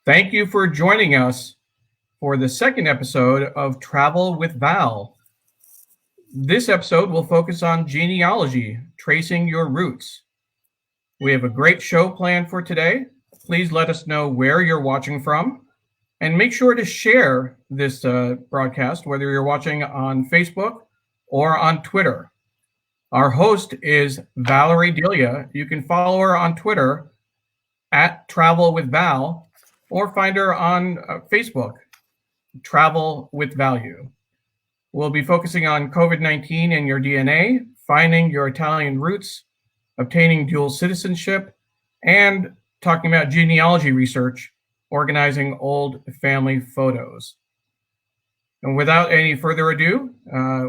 Thank you for joining us for the second episode of Travel with Val. This episode will focus on genealogy, tracing your roots. We have a great show planned for today. Please let us know where you're watching from and make sure to share this broadcast, whether you're watching on Facebook or on Twitter. Our host is Valerie Delia. You can follow her on Twitter at Travel with Val, or find her on Facebook, Travel with Value. We'll be focusing on COVID-19 and your DNA, finding your Italian roots, obtaining dual citizenship, and talking about genealogy research, organizing old family photos. And without any further ado,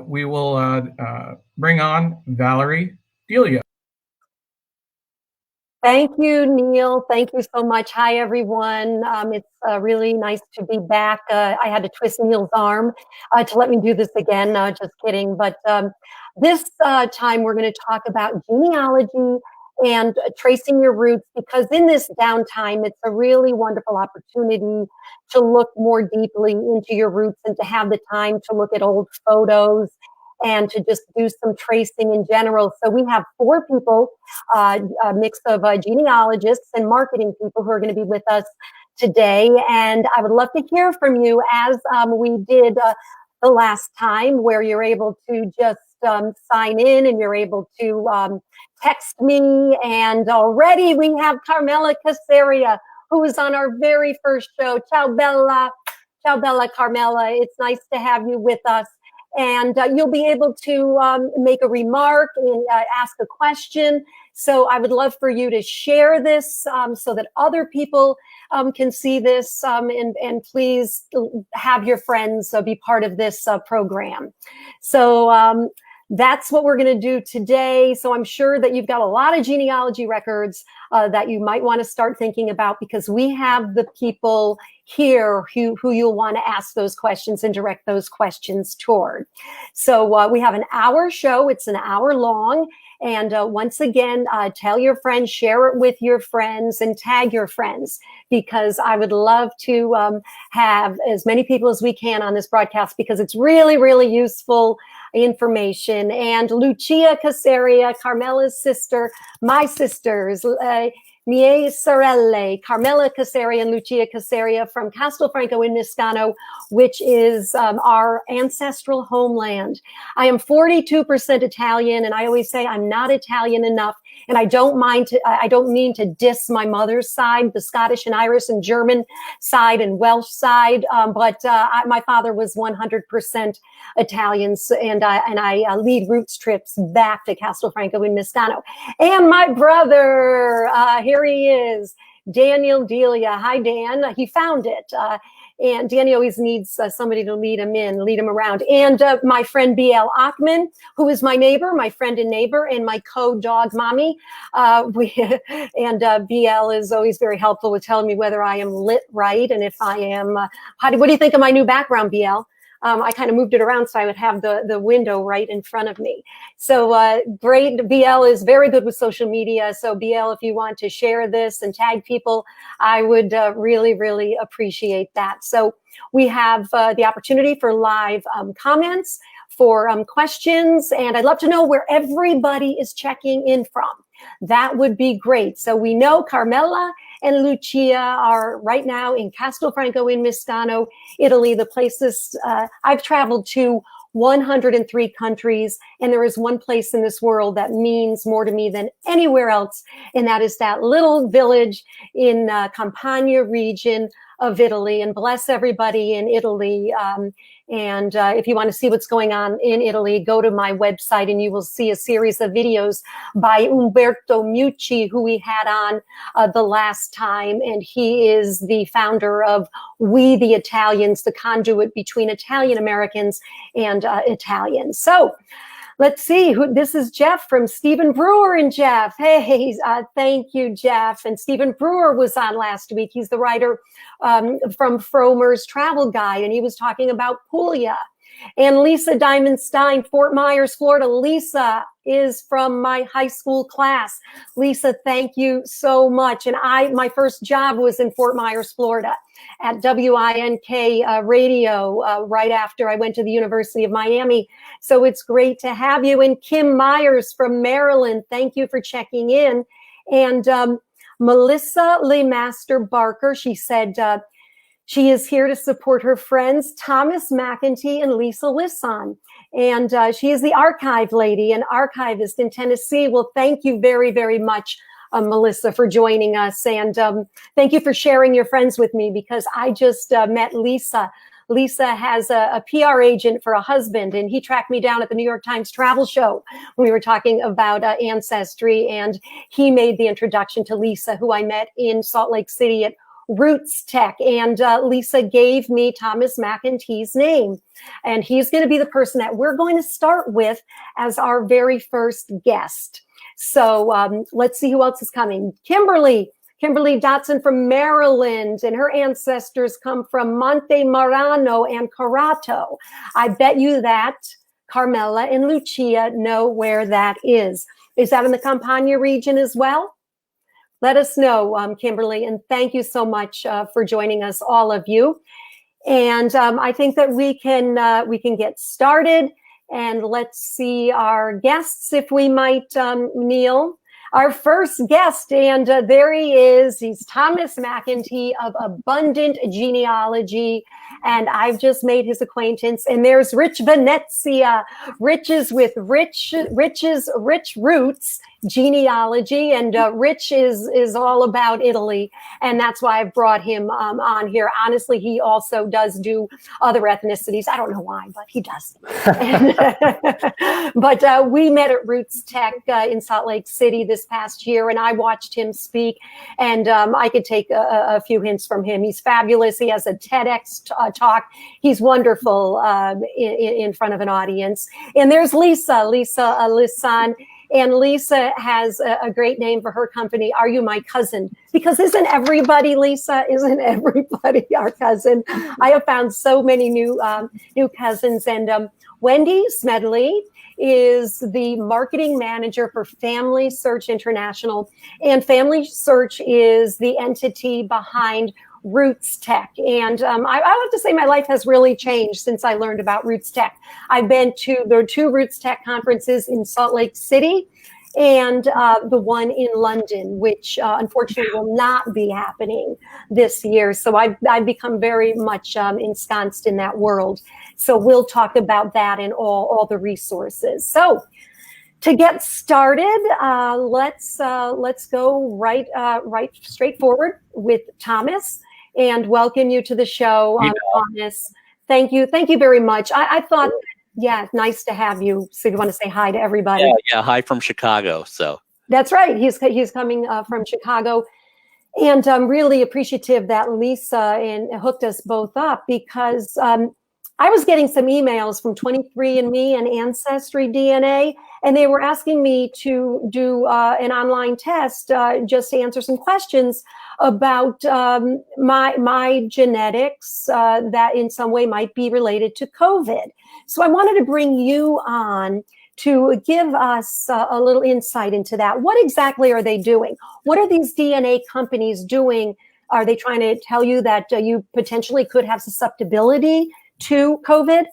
we will bring on Valerie Delia. Thank you, Neil. Thank you so much. Hi, everyone. It's really nice to be back. I had to twist Neil's arm to let me do this again. Just kidding. But this time we're going to talk about genealogy and tracing your roots, because in this downtime, it's a really wonderful opportunity to look more deeply into your roots and to have the time to look at old photos and to just do some tracing in general. So we have four people, a mix of genealogists and marketing people who are going to be with us today. And I would love to hear from you, as we did the last time, where you're able to just sign in and you're able to text me. And already we have Carmela Casaria, who was on our very first show. Ciao, Bella. Ciao, Bella, Carmela. It's nice to have you with us. And you'll be able to make a remark and ask a question. So I would love for you to share this so that other people can see this, and please have your friends be part of this program. So that's what we're going to do today. So I'm sure that you've got a lot of genealogy records that you might want to start thinking about, because we have the people here who you'll want to ask those questions and direct those questions toward. So we have an hour show. It's an hour long. And once again, tell your friends, share it with your friends, and tag your friends, because I would love to have as many people as we can on this broadcast, because it's really, really useful information. And Lucia Casaria, Carmela's sister, my sisters, mie sorelle, Carmela Casaria and Lucia Casaria from Castelfranco in Miscano, which is our ancestral homeland. I am 42% Italian, and I always say I'm not Italian enough. And I don't mean to diss my mother's side, the Scottish and Irish and German side and Welsh side, but my father was 100% Italian, and I lead roots trips back to Castelfranco in Miscano. And my brother, here he is, Daniel Delia. Hi, Dan. He found it. And Danny always needs somebody to lead him around. And my friend B.L. Achman, who is my neighbor, my friend and neighbor, and my co-dog mommy. B.L. is always very helpful with telling me whether I am lit right, and if I am, what do you think of my new background, B.L.? I kind of moved it around so I would have the window right in front of me. So great. BL is very good with social media. So BL, if you want to share this and tag people, I would really, really appreciate that. So we have the opportunity for live comments, for questions, and I'd love to know where everybody is checking in from. That would be great. So we know Carmela and Lucia are right now in Castelfranco in Miscano, Italy, the places I've traveled to 103 countries, and there is one place in this world that means more to me than anywhere else, and that is that little village in Campania region of Italy. And bless everybody in Italy. And if you want to see what's going on in Italy, go to my website and you will see a series of videos by Umberto Mucci, who we had on the last time. And he is the founder of We the Italians, the conduit between Italian Americans and Italians. So let's see, this is Jeff from Stephen Brewer. And Jeff, hey, thank you, Jeff. And Stephen Brewer was on last week. He's the writer from Fromer's Travel Guide, and he was talking about Puglia. And Lisa Diamond Stein, Fort Myers, Florida. Lisa, is from my high school class. Lisa, thank you so much. And my first job was in Fort Myers, Florida at WINK radio right after I went to the University of Miami. So it's great to have you. And Kim Myers from Maryland, thank you for checking in. And Melissa Lemaster Barker, she said, she is here to support her friends, Thomas Mcentee and Lisa Lisson. And she is the archive lady, an archivist in Tennessee. Well, thank you very, very much, Melissa, for joining us. And thank you for sharing your friends with me, because I just met Lisa. Lisa has a PR agent for a husband, and he tracked me down at the New York Times travel show when we were talking about Ancestry. And he made the introduction to Lisa, who I met in Salt Lake City at Roots Tech, and Lisa gave me Thomas Mcentee's name, and he's going to be the person that we're going to start with as our very first guest. So let's see who else is coming. Kimberly Dotson from Maryland, and her ancestors come from Monte Marano and Carato. I bet you that Carmela and Lucia know where that is. Is that in the Campania region as well? Let us know, Kimberly, and thank you so much for joining us, all of you. And I think that we can get started, and let's see our guests, if we might, Neil. Our first guest, and there he is. He's Thomas Mcentee of Abundant Genealogy, and I've just made his acquaintance. And there's Rich Venezia, Riches with Rich Roots Genealogy, and Rich is all about Italy, and that's why I've brought him on here. Honestly, he also does do other ethnicities. I don't know why, but he does. But we met at Roots Tech in Salt Lake City this past year, and I watched him speak, and I could take a few hints from him. He's fabulous. He has a TEDx talk. He's wonderful in front of an audience. And there's Lisa Lisson. And Lisa has a great name for her company, Are You My Cousin? Because isn't everybody, Lisa? Isn't everybody our cousin? I have found so many new cousins. And Wendy Smedley is the marketing manager for Family Search International. And Family Search is the entity behind Roots Tech. And I have to say my life has really changed since I learned about Roots Tech. There are two Roots Tech conferences in Salt Lake City, and the one in London, which unfortunately will not be happening this year. So I've become very much ensconced in that world. So we'll talk about that and all the resources. So to get started, let's go right straight forward with Thomas, and welcome you to the show, Thomas. Thank you very much. I thought, yeah, nice to have you. So you want to say hi to everybody? Yeah, hi from Chicago. So that's right. He's coming from Chicago, and I'm really appreciative that Lisa hooked us both up, because I was getting some emails from 23andMe and Ancestry DNA, and they were asking me to do an online test just to answer some questions about my genetics that in some way might be related to COVID. So I wanted to bring you on to give us a little insight into that. What exactly are they doing? What are these DNA companies doing? Are they trying to tell you that you potentially could have susceptibility to COVID?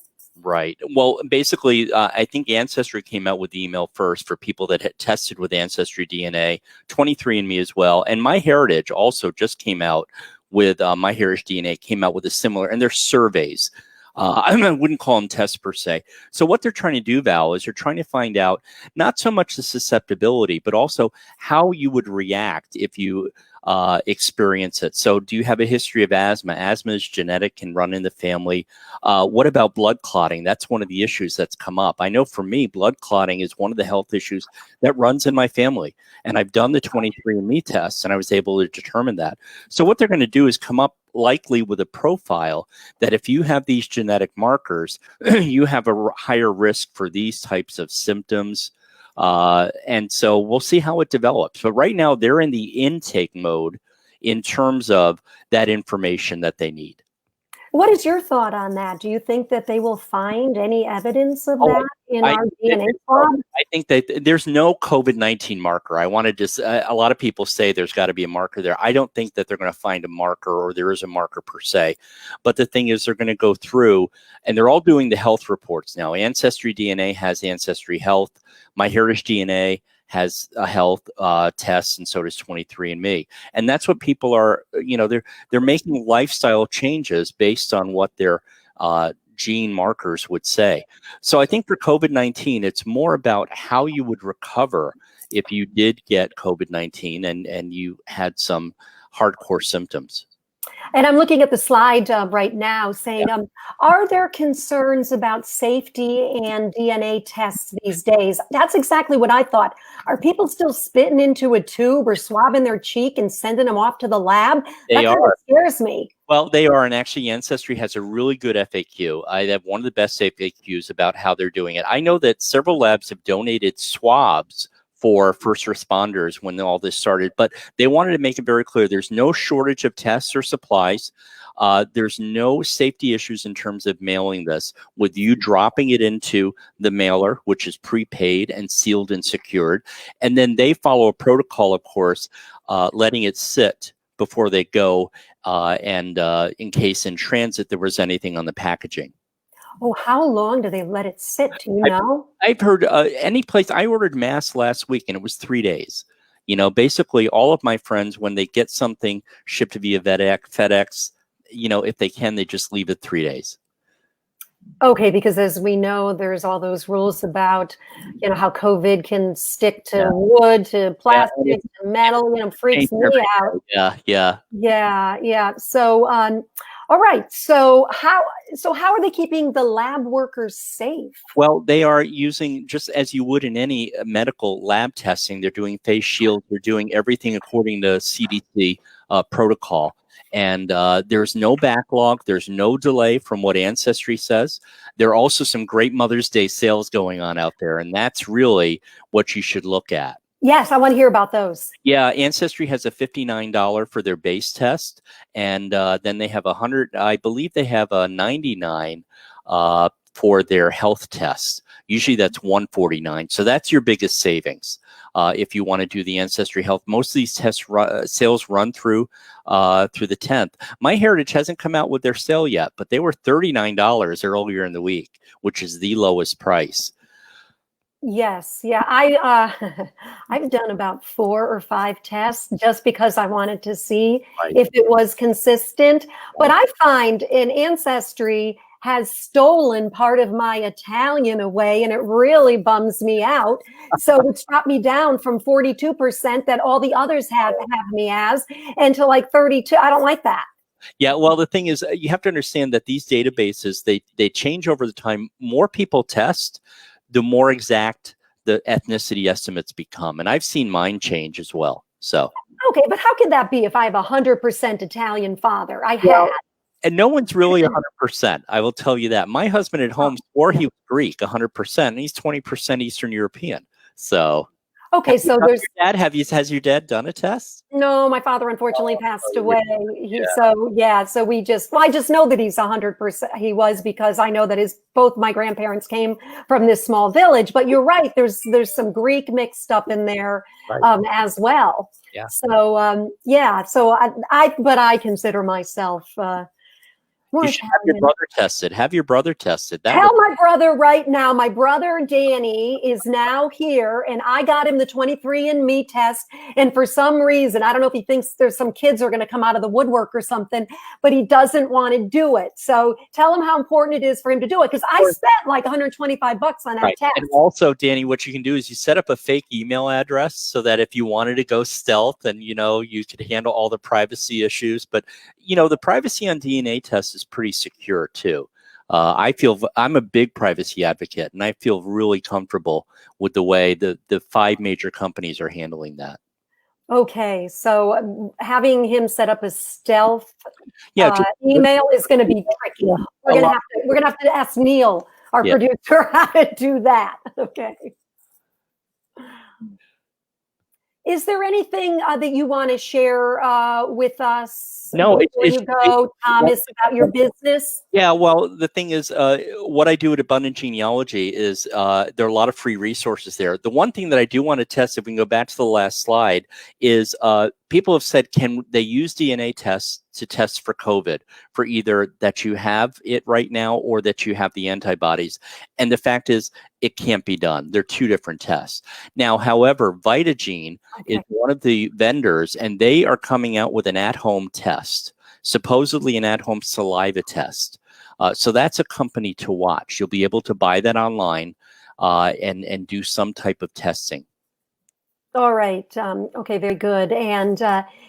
Right. Well, basically, I think Ancestry came out with the email first for people that had tested with Ancestry DNA, 23andMe as well. And MyHeritage also just came out with MyHeritage DNA, came out with a similar, and they're surveys. I wouldn't call them tests per se. So what they're trying to do, Val, is they're trying to find out not so much the susceptibility, but also how you would react if you experience it. So do you have a history of asthma? Asthma is genetic, can run in the family. What about blood clotting? That's one of the issues that's come up. I know for me, blood clotting is one of the health issues that runs in my family. And I've done the 23andMe tests, and I was able to determine that. So what they're going to do is come up likely with a profile that if you have these genetic markers, you have a higher risk for these types of symptoms. And so we'll see how it develops. But right now they're in the intake mode in terms of that information that they need. What is your thought on that? Do you think that they will find any evidence of that in our DNA swab? I think that there's no COVID-19 marker. I want to just, a lot of people say there's got to be a marker there. I don't think that they're going to find a marker or there is a marker per se. But the thing is, they're going to go through, and they're all doing the health reports now. Ancestry DNA has Ancestry Health. MyHeritage DNA has a health test, and so does 23andMe. And that's what people are, they're making lifestyle changes based on what their gene markers would say. So I think for COVID-19, it's more about how you would recover if you did get COVID-19 and you had some hardcore symptoms. And I'm looking at the slide right now saying, are there concerns about safety and DNA tests these days? That's exactly what I thought. Are people still spitting into a tube or swabbing their cheek and sending them off to the lab? That kind of scares me. Well, they are, and actually Ancestry has a really good FAQ. I have one of the best FAQs about how they're doing it. I know that several labs have donated swabs for first responders when all this started, but they wanted to make it very clear there's no shortage of tests or supplies. There's no safety issues in terms of mailing this, with you dropping it into the mailer, which is prepaid and sealed and secured. And then they follow a protocol, of course, letting it sit before they go, and in case in transit there was anything on the packaging. Oh, how long do they let it sit? Do you know? I've heard any place. I ordered masks last week and it was 3 days. Basically all of my friends, when they get something shipped via FedEx, if they can, they just leave it 3 days. Okay, because as we know, there's all those rules about, how COVID can stick to wood, to plastic, to metal, freaks me out. Yeah. So, all right. So how are they keeping the lab workers safe? Well, they are using, just as you would in any medical lab testing, they're doing face shields, they're doing everything according to CDC protocol. And there's no backlog. There's no delay from what Ancestry says. There are also some great Mother's Day sales going on out there. And that's really what you should look at. Yes, I want to hear about those. Yeah, Ancestry has a $59 for their base test. And then they have I believe they have a $99 for their health tests. Usually that's $149. So that's your biggest savings. If you want to do the Ancestry Health, most of these sales run through the 10th. MyHeritage hasn't come out with their sale yet, but they were $39 earlier in the week, which is the lowest price. Yes, yeah, I've done about 4 or 5 tests just because I wanted to see if it was consistent. But I find in Ancestry has stolen part of my Italian away, and it really bums me out. So it's dropped me down from 42% that all the others have me as, and to like 32. I don't like that. Yeah, well, the thing is, you have to understand that these databases, they change over the time. More people test, the more exact the ethnicity estimates become. And I've seen mine change as well. So okay, but how could that be if I have 100% Italian father? I had. And no one's really 100%. I will tell you that. My husband at home swore he was Greek 100%, and he's 20% Eastern European. So okay, so there's has your dad done a test? No, my father unfortunately passed away. So I just know that he's 100%. He was, because I know that both my grandparents came from this small village. But you're right. There's some Greek mixed up in there as well. Yeah. So So I consider myself. You should have your brother tested. Have your brother tested. Tell my brother right now. My brother Danny is now here, and I got him the 23andMe test. And for some reason, I don't know if he thinks there's some kids are going to come out of the woodwork or something, but he doesn't want to do it. So tell him how important it is for him to do it, because I spent like $125 on that test. And also, Danny, what you can do is you set up a fake email address so that if you wanted to go stealth, and you could handle all the privacy issues. But the privacy on DNA tests is pretty secure too. I'm a big privacy advocate, and I feel really comfortable with the way the 5 major companies are handling that. Okay, so having him set up a stealth email is going to be tricky. We're gonna have to ask Neil, our producer, how to do that. Okay. Is there anything that you want to share with us No, before you go, Thomas, about your business? Yeah, well, the thing is, what I do at Abundant Genealogy is there are a lot of free resources there. The one thing that I do want to test, if we can go back to the last slide, is people have said, can they use DNA tests to test for COVID, for either that you have it right now or that you have the antibodies? And the fact is, it can't be done. They're two different tests. Now, however, Vitagene is one of the vendors, and they are coming out with an at-home test, supposedly an at-home saliva test. So that's a company to watch. You'll be able to buy that online and do some type of testing. All right. Okay, very good. And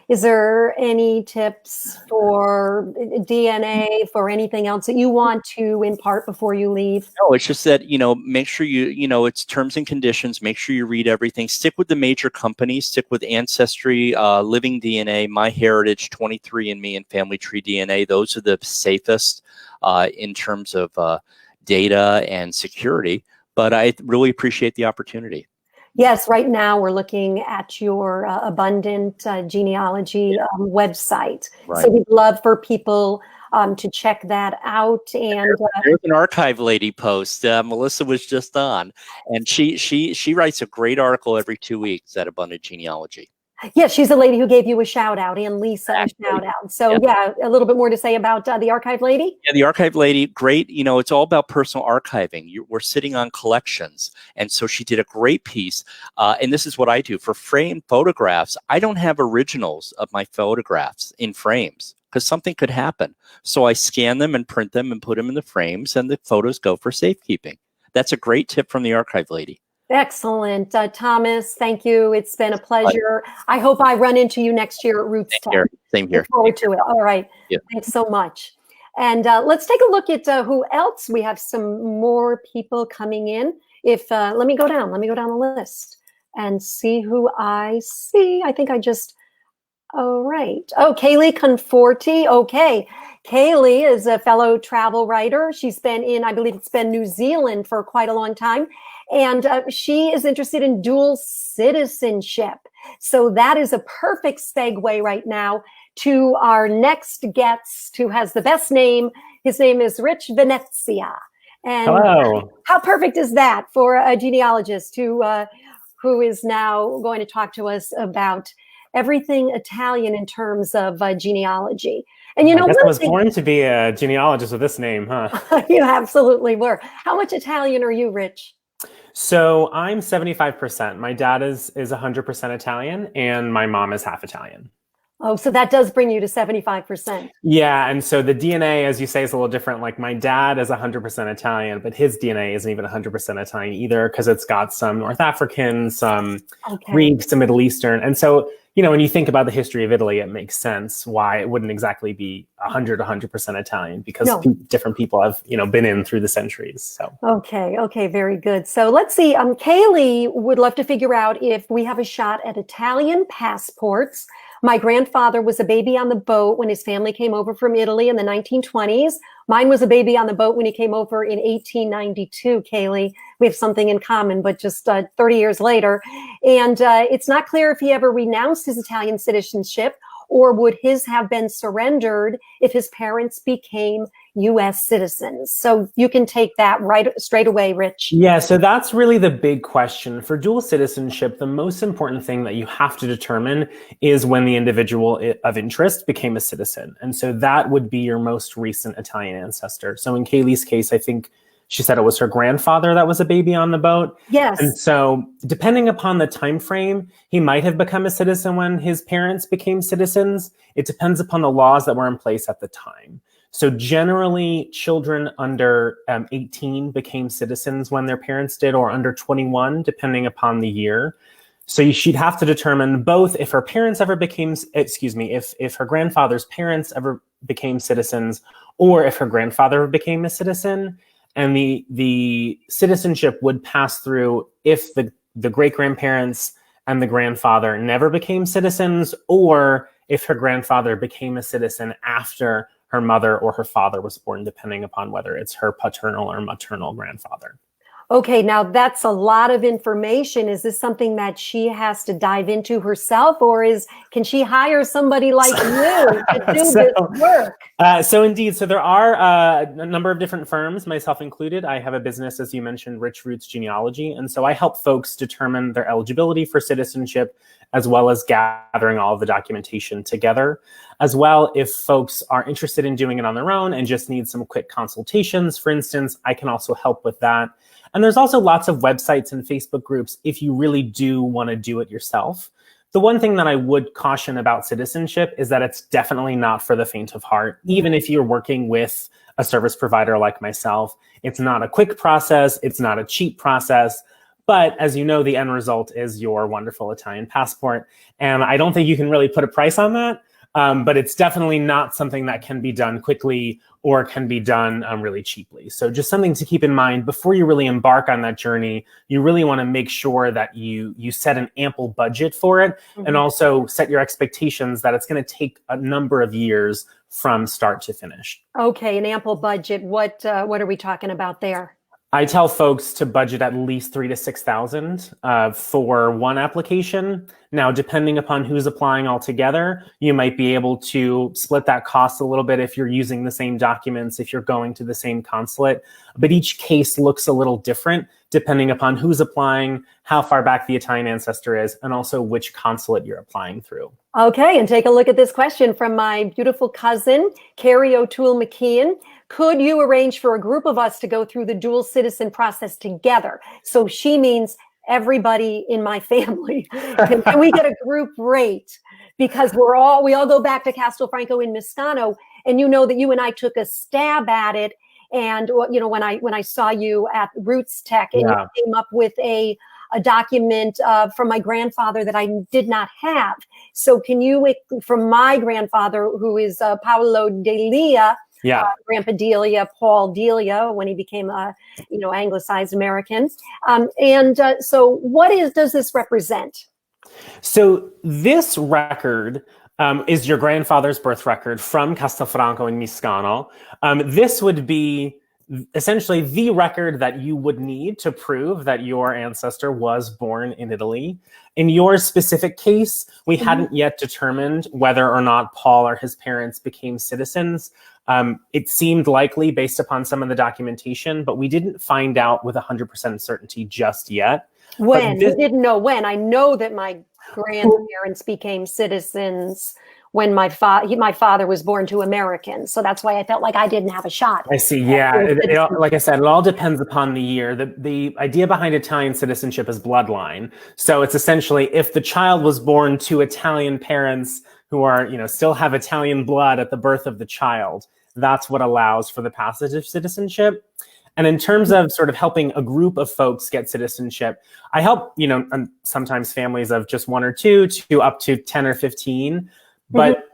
is there any tips for DNA, for anything else that you want to impart before you leave? No, it's just that, make sure it's terms and conditions. Make sure you read everything. Stick with the major companies. Stick with Ancestry, Living DNA, MyHeritage, 23andMe, and Family Tree DNA. Those are the safest in terms of data and security. But I really appreciate the opportunity. Yes, right now we're looking at your Abundant Genealogy website. Right. So we'd love for people to check that out. And there's an archive lady post. Melissa was just on, and she writes a great article every 2 weeks at Abundant Genealogy. yeah, she's the lady who gave you a shout out, and Lisa a shout out. So yeah, a little bit more to say about the archive lady. Yeah, the archive lady, great. It's all about personal archiving. We're sitting on collections, and so she did a great piece. And this is what I do for framed photographs. I don't have originals of my photographs in frames because something could happen. So I scan them and print them and put them in the frames, and the photos go for safekeeping. That's a great tip from the archive lady. Excellent. Thomas, thank you. It's been a pleasure. I hope I run into you next year at Roots Tech. Same here. Look forward to it. All right. Yeah. Thanks so much. And let's take a look at who else. We have some more people coming in. Let me go down the list and see who I see. I think I just, all right. Oh, Kaylee Conforti. Okay. Kaylee is a fellow travel writer. She's been in, I believe it's been New Zealand for quite a long time. And she is interested in dual citizenship. So that is a perfect segue right now to our next guest, who has the best name. His name is Rich Venezia. And hello. How perfect is that for a genealogist who is now going to talk to us about everything Italian in terms of genealogy. And I guess I was born to be a genealogist with this name, huh? You absolutely were. How much Italian are you, Rich? So I'm 75%. My dad is 100% Italian, and my mom is half Italian. Oh, so that does bring you to 75%. Yeah, and so the DNA, as you say, is a little different. Like my dad is 100% Italian, but his DNA isn't even 100% Italian either, because it's got some North African, some Greek, some Middle Eastern. And so, when you think about the history of Italy, it makes sense why it wouldn't exactly be 100% Italian, because different people have, been in through the centuries. So okay, very good. So let's see. Kaylee would love to figure out if we have a shot at Italian passports. My grandfather was a baby on the boat when his family came over from Italy in the 1920s. Mine was a baby on the boat when he came over in 1892, Kaylee. We have something in common, but just 30 years later. And it's not clear if he ever renounced his Italian citizenship, or would his have been surrendered if his parents became U.S. citizens? So you can take that right straight away, Rich. Yeah, so that's really the big question. For dual citizenship, the most important thing that you have to determine is when the individual of interest became a citizen. And so that would be your most recent Italian ancestor. So in Kaylee's case, I think she said it was her grandfather that was a baby on the boat. Yes. And so depending upon the time frame, he might have become a citizen when his parents became citizens. It depends upon the laws that were in place at the time. So generally, children under 18 became citizens when their parents did, or under 21, depending upon the year. So she'd have to determine both if her parents ever became, if her grandfather's parents ever became citizens, or if her grandfather became a citizen. And the citizenship would pass through if the great-grandparents and the grandfather never became citizens, or if her grandfather became a citizen after her mother or her father was born, depending upon whether it's her paternal or maternal grandfather. Okay, now that's a lot of information. Is this something that she has to dive into herself, or can she hire somebody like you to do this work? So indeed, so there are a number of different firms, myself included. I have a business, as you mentioned, Rich Roots Genealogy. And so I help folks determine their eligibility for citizenship, as well as gathering all of the documentation together. As well, if folks are interested in doing it on their own and just need some quick consultations, for instance, I can also help with that. And there's also lots of websites and Facebook groups if you really do want to do it yourself. The one thing that I would caution about citizenship is that it's definitely not for the faint of heart. Even if you're working with a service provider like myself, it's not a quick process. It's not a cheap process. But as you know, the end result is your wonderful Italian passport. And I don't think you can really put a price on that. But it's definitely not something that can be done quickly or can be done really cheaply. So just something to keep in mind before you really embark on that journey. You really want to make sure that you set an ample budget for it, and also set your expectations that it's going to take a number of years from start to finish. Okay, an ample budget. What are we talking about there? I tell folks to budget at least $3,000 to $6,000 for one application. Now, depending upon who's applying altogether, you might be able to split that cost a little bit if you're using the same documents, if you're going to the same consulate. But each case looks a little different depending upon who's applying, how far back the Italian ancestor is, and also which consulate you're applying through. Okay, and take a look at this question from my beautiful cousin, Carrie O'Toole McKeon. Could you arrange for a group of us to go through the dual citizen process together? So she means everybody in my family. Can we get a group rate? Because we all go back to Castelfranco in Miscano, and you know that you and I took a stab at it. And you know, when I saw you at Roots Tech, and you came up with a document from my grandfather that I did not have. So can you, from my grandfather, who is Paolo Delia, Grandpa Delia, Paul Delia, when he became a anglicized American. So what does this represent? So this record is your grandfather's birth record from Castelfranco in Miscano. This would be essentially the record that you would need to prove that your ancestor was born in Italy. In your specific case, we hadn't yet determined whether or not Paul or his parents became citizens. It seemed likely based upon some of the documentation, but we didn't find out with 100% certainty just yet. When? We didn't know when. I know that my grandparents became citizens when my father was born to Americans. So that's why I felt like I didn't have a shot. I see. Yeah. Like I said, it all depends upon the year. The idea behind Italian citizenship is bloodline. So it's essentially if the child was born to Italian parents who are, still have Italian blood at the birth of the child, that's what allows for the passage of citizenship. And in terms of sort of helping a group of folks get citizenship, I help, sometimes families of just one or two to up to 10 or 15. But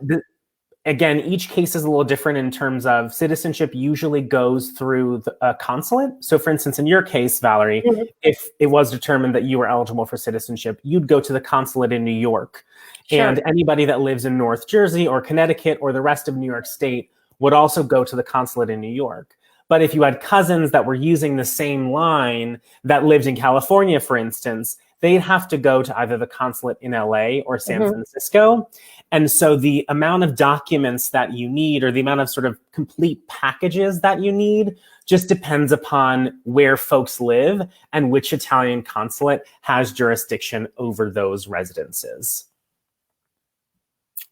again, each case is a little different in terms of citizenship usually goes through a consulate. So for instance, in your case, Valerie, if it was determined that you were eligible for citizenship, you'd go to the consulate in New York. Sure. And anybody that lives in North Jersey or Connecticut or the rest of New York State would also go to the consulate in New York. But if you had cousins that were using the same line that lived in California, for instance, they'd have to go to either the consulate in LA or San Francisco. And so the amount of documents that you need, or the amount of sort of complete packages that you need, just depends upon where folks live and which Italian consulate has jurisdiction over those residences.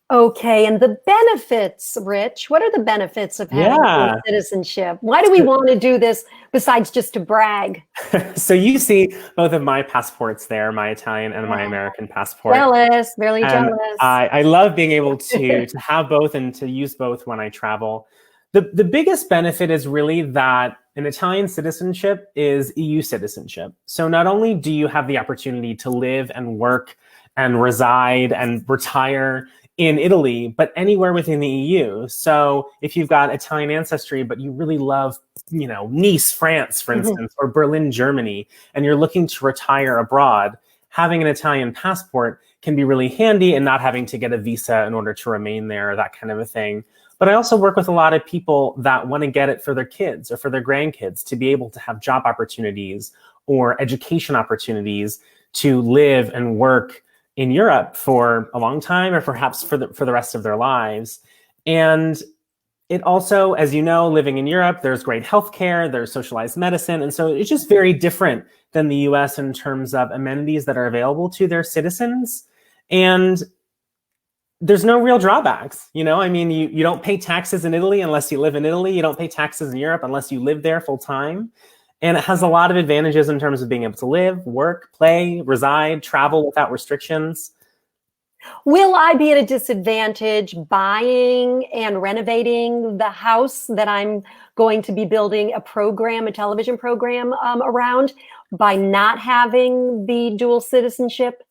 Okay, and the benefits, Rich, what are the benefits of having citizenship? Why do we want to do this besides just to brag? So you see both of my passports there, my Italian and my American passport. Jealous, really jealous. I love being able to have both and to use both when I travel. The biggest benefit is really that an Italian citizenship is EU citizenship. So not only do you have the opportunity to live and work and reside and retire in Italy, but anywhere within the EU. So if you've got Italian ancestry, but you really love, Nice, France, for instance, or Berlin, Germany, and you're looking to retire abroad, having an Italian passport can be really handy and not having to get a visa in order to remain there, or that kind of a thing. But I also work with a lot of people that want to get it for their kids or for their grandkids to be able to have job opportunities or education opportunities to live and work in Europe for a long time, or perhaps for the rest of their lives. And it also, as you know, living in Europe, there's great healthcare, there's socialized medicine. And so it's just very different than the US in terms of amenities that are available to their citizens. And there's no real drawbacks. You know, I mean, you don't pay taxes in Italy unless you live in Italy. You don't pay taxes in Europe unless you live there full time. And it has a lot of advantages in terms of being able to live, work, play, reside, travel without restrictions. Will I be at a disadvantage buying and renovating the house that I'm going to be building a television program around by not having the dual citizenship?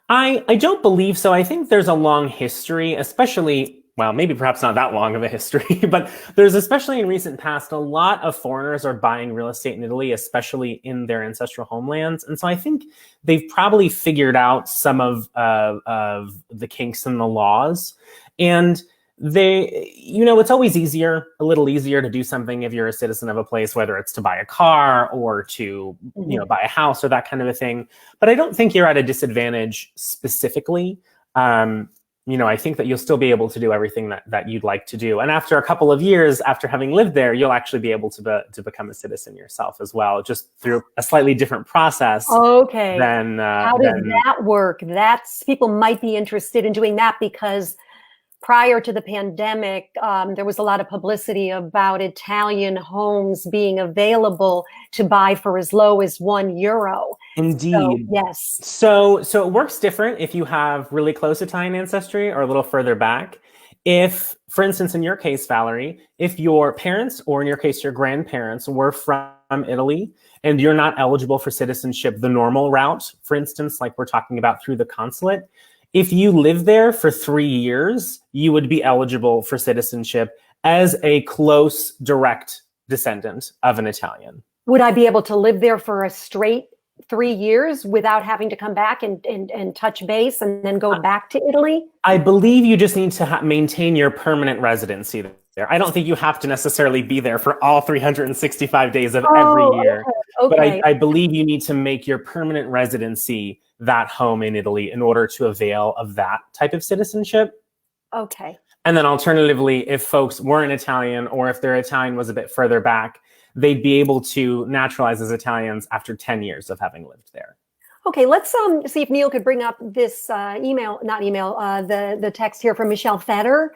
I don't believe so. I think there's a long history, especially, well, maybe perhaps not that long of a history, but there's, especially in recent past, a lot of foreigners are buying real estate in Italy, especially in their ancestral homelands. And so I think they've probably figured out some of the kinks in the laws. And they, you know, it's always a little easier to do something if you're a citizen of a place, whether it's to buy a car or to, you know, buy a house or that kind of a thing. But I don't think you're at a disadvantage specifically. You know, I think that you'll still be able to do everything that you'd like to do. And after a couple of years, after having lived there, you'll actually be able to become a citizen yourself as well, just through a slightly different process. Okay. How does that work? People might be interested in doing that because prior to the pandemic, there was a lot of publicity about Italian homes being available to buy for as low as €1. Indeed. So, yes. So it works different if you have really close Italian ancestry or a little further back. If, for instance, in your case, Valerie, if your parents, or in your case, your grandparents, were from Italy and you're not eligible for citizenship the normal route, for instance, like we're talking about through the consulate, if you live there for 3 years, you would be eligible for citizenship as a close, direct descendant of an Italian. Would I be able to live there for a straight 3 years without having to come back and touch base and then go back to Italy? I believe you just need to maintain your permanent residency there. I don't think you have to necessarily be there for all 365 days of every year. Okay. But I believe you need to make your permanent residency that home in Italy in order to avail of that type of citizenship. Okay. And then alternatively, if folks weren't Italian, or if their Italian was a bit further back, they'd be able to naturalize as Italians after 10 years of having lived there. Okay, let's see if Neil could bring up this the text here from Michelle Fetter,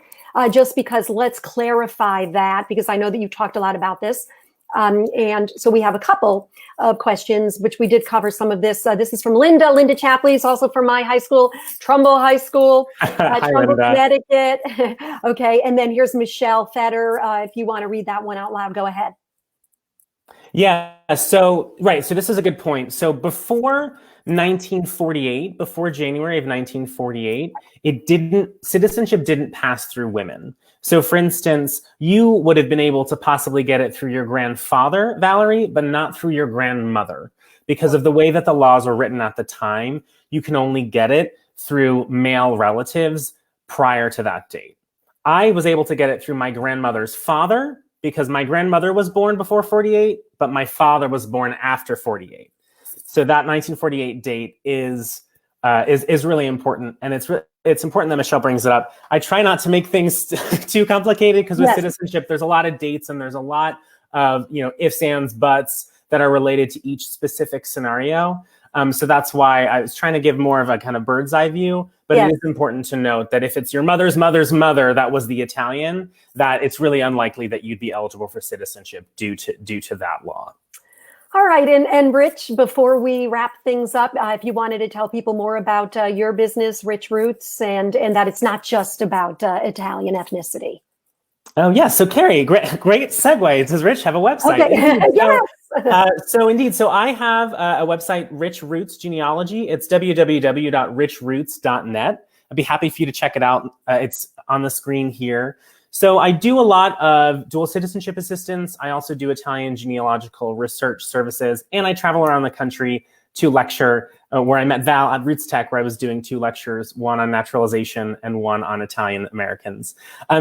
just because let's clarify that, because I know that you've talked a lot about this. And so we have a couple of questions, which we did cover some of this. This is from Linda. Linda Chapley is also from my high school, Trumbull High School, Trumbull, Connecticut. Okay, and then here's Michelle Fetter. If you want to read that one out loud, go ahead. Yeah, so this is a good point. So before 1948, before January of 1948, citizenship didn't pass through women. So for instance, you would have been able to possibly get it through your grandfather, Valerie, but not through your grandmother. Because of the way that the laws were written at the time, you can only get it through male relatives prior to that date. I was able to get it through my grandmother's father, because my grandmother was born before 48, but my father was born after 48. So that 1948 date is really important, and it's important that Michelle brings it up. I try not to make things too complicated, because with citizenship, there's a lot of dates and there's a lot of ifs, ands, buts that are related to each specific scenario. So that's why I was trying to give more of a kind of bird's eye view. But it is important to note that if it's your mother's mother's mother that was the Italian, that it's really unlikely that you'd be eligible for citizenship due to that law. All right, and Rich, before we wrap things up, if you wanted to tell people more about your business, Rich Roots, and that it's not just about Italian ethnicity. Oh yeah, so Carrie, great segue. Does Rich have a website? Okay. Yes. So I have a website, Rich Roots Genealogy. It's www.richroots.net. I'd be happy for you to check it out. It's on the screen here. So I do a lot of dual citizenship assistance. I also do Italian genealogical research services, and I travel around the country to lecture, where I met Val at Roots Tech, where I was doing 2 lectures, one on naturalization and one on Italian Americans.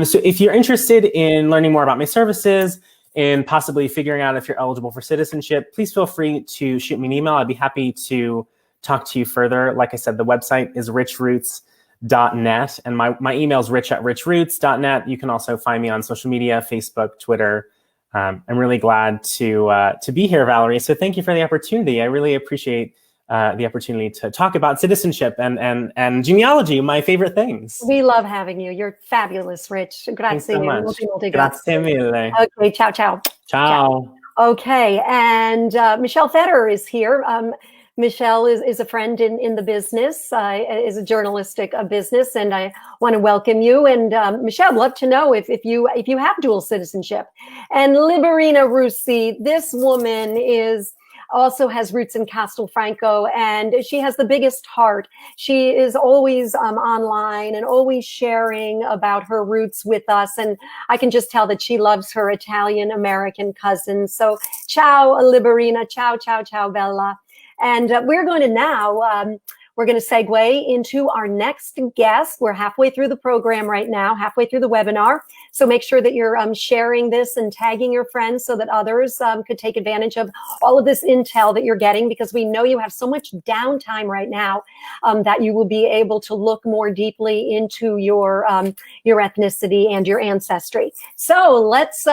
So if you're interested in learning more about my services in possibly figuring out if you're eligible for citizenship, please feel free to shoot me an email. I'd be happy to talk to you further. Like I said, the website is richroots.net, and my email is rich@richroots.net. You can also find me on social media, Facebook, Twitter. I'm really glad to be here, Valerie. So thank you for the opportunity. I really appreciate the opportunity to talk about citizenship and genealogy, my favorite things. We love having you. You're fabulous, Rich. Thanks Grazie. so much. Grazie. Grazie mille. Okay, ciao, ciao. Ciao. Okay, and Michelle Federer is here. Michelle is a friend in the business, is a journalistic business, and I want to welcome you. And Michelle, I'd love to know if you have dual citizenship. And Liberina Russi, this woman also has roots in Castelfranco, and she has the biggest heart. She is always online and always sharing about her roots with us. And I can just tell that she loves her Italian-American cousins. So ciao, Liberina. Ciao, ciao, ciao, Bella. And we're going to now, we're going to segue into our next guest. We're halfway through the program right now, halfway through the webinar. So make sure that you're sharing this and tagging your friends so that others could take advantage of all of this intel that you're getting, because we know you have so much downtime right now that you will be able to look more deeply into your ethnicity and your ancestry. So let's,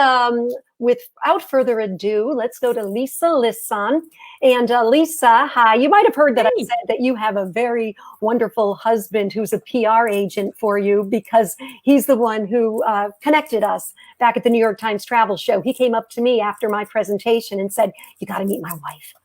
without further ado, let's go to Lisa Lisson. And Lisa, hi. You might have heard that I said that you have a very wonderful husband who's a PR agent for you, because he's the one who connected us back at the New York Times Travel Show. He came up to me after my presentation and said, "You got to meet my wife."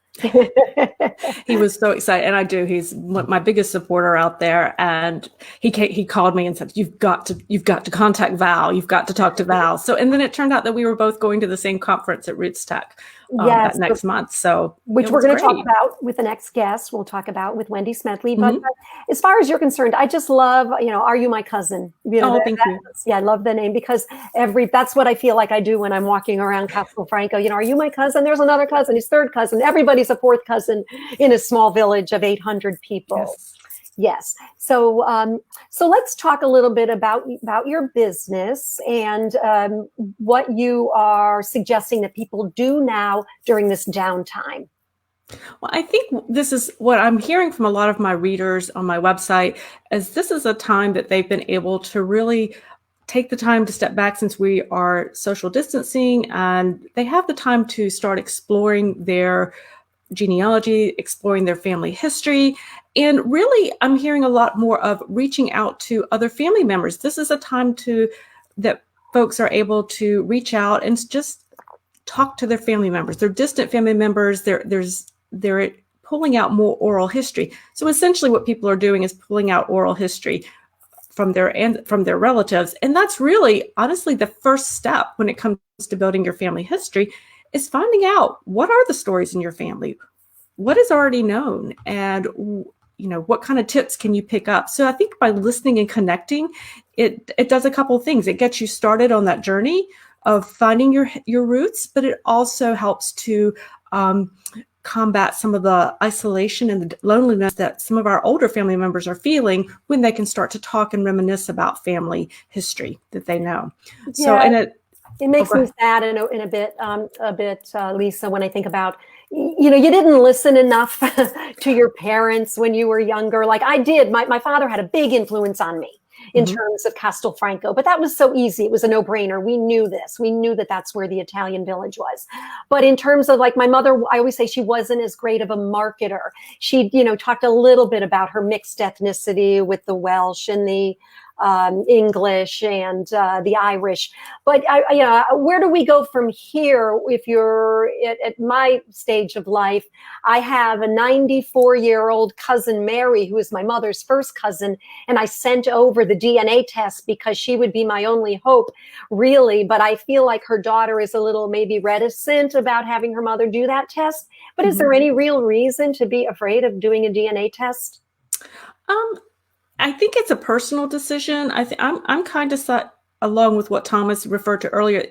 He was so excited, and I do. He's my biggest supporter out there, and he called me and said, "You've got to contact Val. You've got to talk to Val." So, and then it turned out that we were both going to the same conference at Roots Tech that next month. So, which we're going to talk about with the next guest. We'll talk about with Wendy Smethley. But as far as you're concerned, I just love, "Are you my cousin?" Thank you. Yeah, I love the name, because that's what I feel like I do when I'm walking around Castelfranco. "Are you my cousin?" There's another cousin, his third cousin. Everybody's a fourth cousin in a small village of 800 people. Yes. So let's talk a little bit about your business and what you are suggesting that people do now during this downtime. Well, I think this is what I'm hearing from a lot of my readers on my website, is this is a time that they've been able to really take the time to step back, since we are social distancing, and they have the time to start exploring their genealogy, exploring their family history. And really, I'm hearing a lot more of reaching out to other family members. This is a time that folks are able to reach out and just talk to their family members, their distant family members. They're pulling out more oral history. So essentially what people are doing is pulling out oral history from their relatives. And that's really, honestly, the first step when it comes to building your family history, is finding out what are the stories in your family, what is already known, and what kind of tips can you pick up. So I think by listening and connecting, it does a couple of things. It gets you started on that journey of finding your roots, but it also helps to combat some of the isolation and the loneliness that some of our older family members are feeling when they can start to talk and reminisce about family history that they know. Yeah. So, and it makes me sad in a bit, Lisa, when I think about, you didn't listen enough to your parents when you were younger. Like I did. My father had a big influence on me in terms of Castelfranco, but that was so easy. It was a no-brainer. We knew this. We knew that that's where the Italian village was. But in terms of like my mother, I always say she wasn't as great of a marketer. She, talked a little bit about her mixed ethnicity with the Welsh and the English and the Irish. But where do we go from here? If you're at my stage of life, I have a 94-year-old cousin, Mary, who is my mother's first cousin, and I sent over the DNA test because she would be my only hope, really. But I feel like her daughter is a little maybe reticent about having her mother do that test. But is there any real reason to be afraid of doing a DNA test? I think it's a personal decision. I'm kind of set along with what Thomas referred to earlier.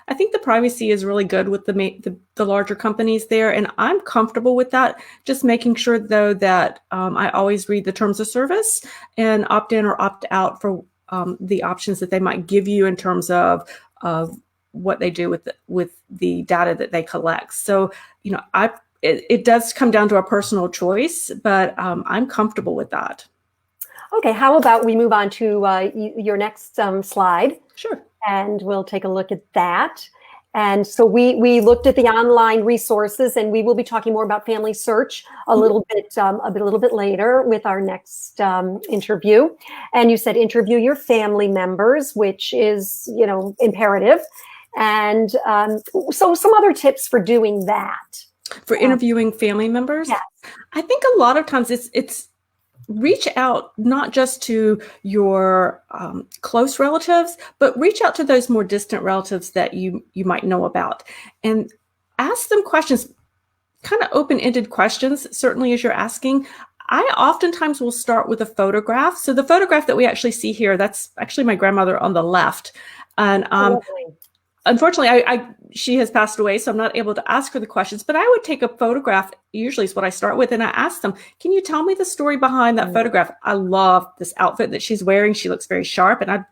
I think the privacy is really good with the larger companies there, and I'm comfortable with that. Just making sure though that I always read the terms of service and opt in or opt out for the options that they might give you in terms of what they do with the data that they collect. So, it does come down to a personal choice, but I'm comfortable with that. Okay, how about we move on to your next slide? Sure. And we'll take a look at that. And so we looked at the online resources, and we will be talking more about family search a little bit later with our next interview. And you said interview your family members, which is imperative. And so some other tips for doing that. For interviewing family members? Yes. I think a lot of times it's reach out not just to your close relatives, but reach out to those more distant relatives that you might know about, and ask them questions, kind of open-ended questions, certainly as you're asking. I oftentimes will start with a photograph. So the photograph that we actually see here, that's actually my grandmother on the left. And unfortunately, she has passed away, so I'm not able to ask her the questions, but I would take a photograph, usually is what I start with, and I ask them, can you tell me the story behind that photograph? I love this outfit that she's wearing. She looks very sharp, and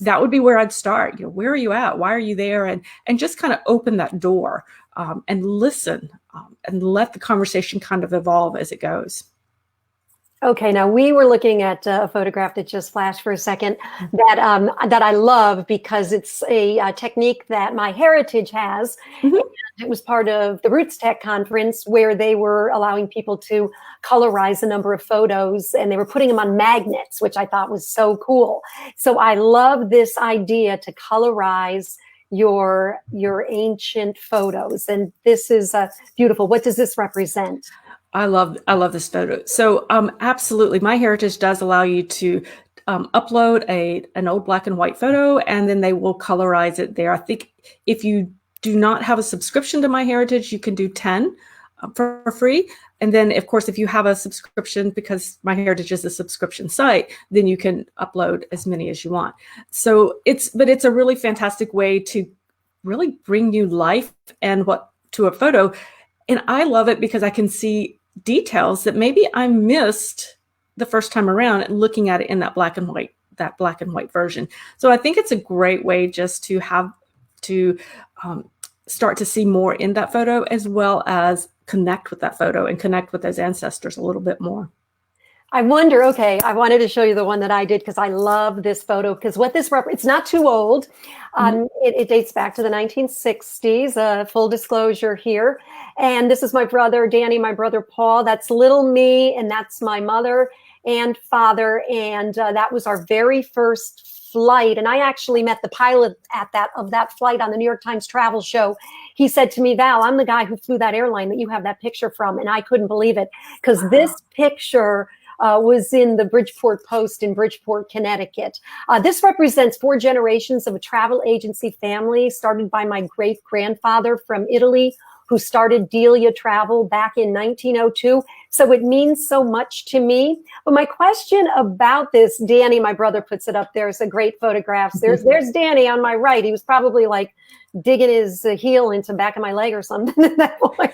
that would be where I'd start. Where are you at? Why are you there? And just kind of open that door and listen and let the conversation kind of evolve as it goes. Okay, now we were looking at a photograph that just flashed for a second that I love because it's a technique that MyHeritage has. Mm-hmm. And it was part of the Roots Tech conference where they were allowing people to colorize a number of photos, and they were putting them on magnets, which I thought was so cool. So I love this idea to colorize your ancient photos, and this is beautiful. What does this represent? I love this photo. So absolutely, MyHeritage does allow you to upload an old black and white photo, and then they will colorize it there. I think if you do not have a subscription to MyHeritage, you can do 10 for free. And then, of course, if you have a subscription, because MyHeritage is a subscription site, then you can upload as many as you want. So it's a really fantastic way to really bring new life to a photo. And I love it because I can see details that maybe I missed the first time around looking at it in that black and white version. So I think it's a great way just to have to start to see more in that photo, as well as connect with that photo and connect with those ancestors a little bit more. I wonder, okay, I wanted to show you the one that I did because I love this photo, because what this it's not too old. It dates back to the 1960s, full disclosure here. And this is my brother, Danny, my brother, Paul. That's little me, and that's my mother and father. And that was our very first flight. And I actually met the pilot of that flight on the New York Times travel show. He said to me, Val, I'm the guy who flew that airline that you have that picture from. And I couldn't believe it, because this picture was in the Bridgeport Post in Bridgeport, Connecticut. This represents 4 generations of a travel agency family started by my great-grandfather from Italy, who started Delia Travel back in 1902. So it means so much to me. But my question about this, Danny, my brother puts it up there. It's a great photograph. There's Danny on my right. He was probably like digging his heel into the back of my leg or something at that point.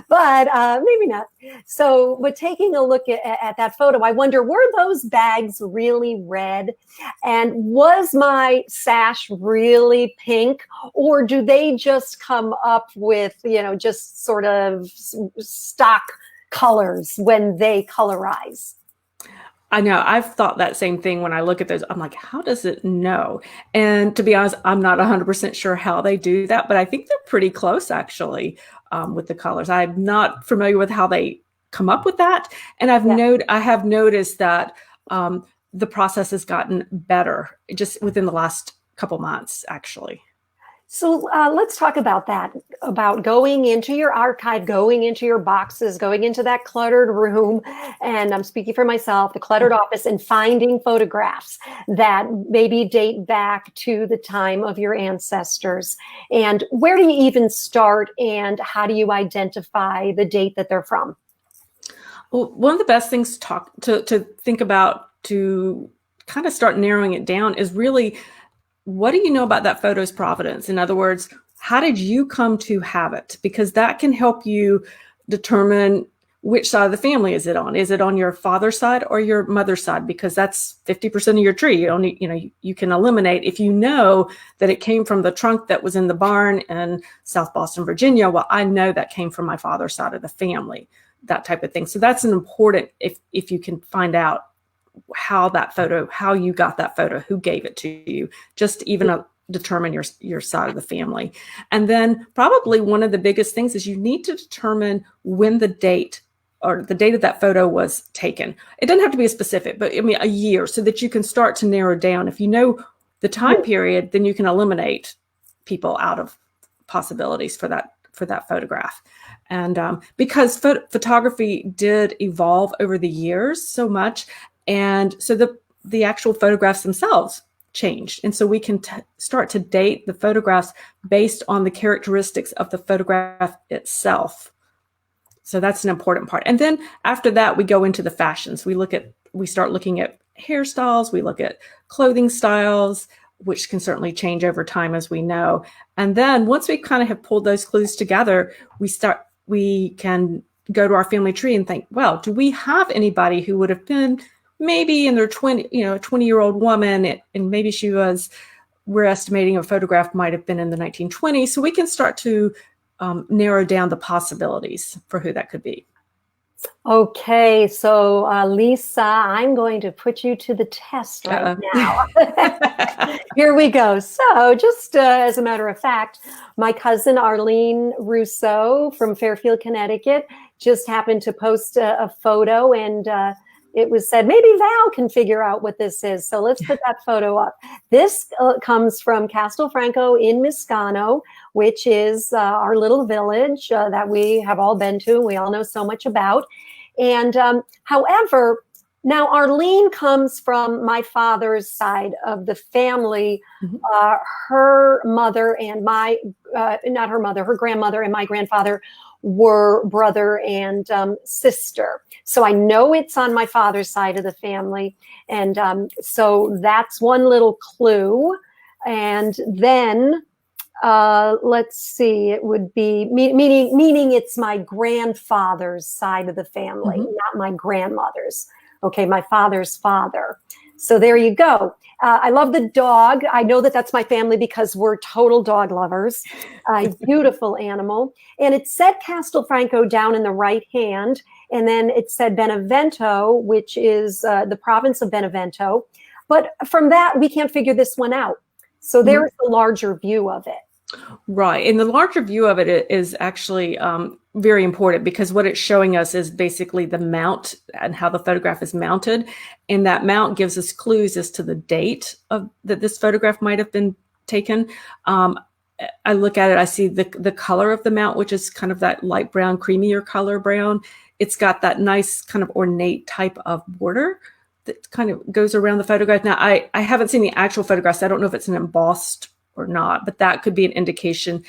But maybe not. So, but taking a look at that photo, I wonder, were those bags really red? And was my sash really pink? Or do they just come up with, just sort of stock colors when they colorize? I know. I've thought that same thing when I look at those. I'm like, how does it know? And to be honest, I'm not 100% sure how they do that, but I think they're pretty close, actually, with the colors. I'm not familiar with how they come up with that. And I have noticed that the process has gotten better just within the last couple months, actually. So let's talk about that, about going into your archive, going into your boxes, going into that cluttered room, and I'm speaking for myself, the cluttered office, and finding photographs that maybe date back to the time of your ancestors. And where do you even start, and how do you identify the date that they're from? Well, one of the best things to think about to kind of start narrowing it down is really, what do you know about that photo's provenance? In other words, how did you come to have it? Because that can help you determine which side of the family is it on? Is it on your father's side or your mother's side? Because that's 50% of your tree. You only, you can eliminate if you know that it came from the trunk that was in the barn in South Boston, Virginia. Well, I know that came from my father's side of the family, that type of thing. So that's an important, if you can find out how you got that photo, who gave it to you, just even determine your side of the family. And then probably one of the biggest things is you need to determine when the date of that photo was taken. It doesn't have to be a specific, but I mean a year, so that you can start to narrow down. If you know the time period, then you can eliminate people out of possibilities for that photograph. And because photography did evolve over the years so much, and so the actual photographs themselves changed. And so we can start to date the photographs based on the characteristics of the photograph itself. So that's an important part. And then after that, we go into the fashions. We start looking at hairstyles, we look at clothing styles, which can certainly change over time, as we know. And then once we kind of have pulled those clues together, we can go to our family tree and think, well, do we have anybody who would have been maybe in their 20-year-old woman, and maybe we're estimating a photograph might have been in the 1920s. So we can start to narrow down the possibilities for who that could be. Okay, so Lisa, I'm going to put you to the test right now. Here we go. So just as a matter of fact, my cousin Arlene Rousseau from Fairfield, Connecticut, just happened to post a photo, and it was said, maybe Val can figure out what this is. So let's put that photo up. This comes from Castelfranco in Miscano, which is our little village that we have all been to. We all know so much about. And however, now Arlene comes from my father's side of the family. Her mother and her grandmother and my grandfather were brother and sister. So I know it's on my father's side of the family. And so that's one little clue. And then let's see, it would be meaning it's my grandfather's side of the family, not my grandmother's. Okay, my father's father. So there you go. I love the dog. I know that that's my family because we're total dog lovers. Beautiful animal. And it said Castelfranco down in the right hand. And then it said Benevento, which is the province of Benevento. But from that, we can't figure this one out. So there's the larger view of it. Right. And the larger view of it is actually very important, because what it's showing us is basically the mount and how the photograph is mounted. And that mount gives us clues as to the date that this photograph might have been taken. I look at it, I see the color of the mount, which is kind of that light brown, creamier color brown. It's got that nice kind of ornate type of border that kind of goes around the photograph. Now, I haven't seen the actual photographs. I don't know if it's an embossed or not, but that could be an indication.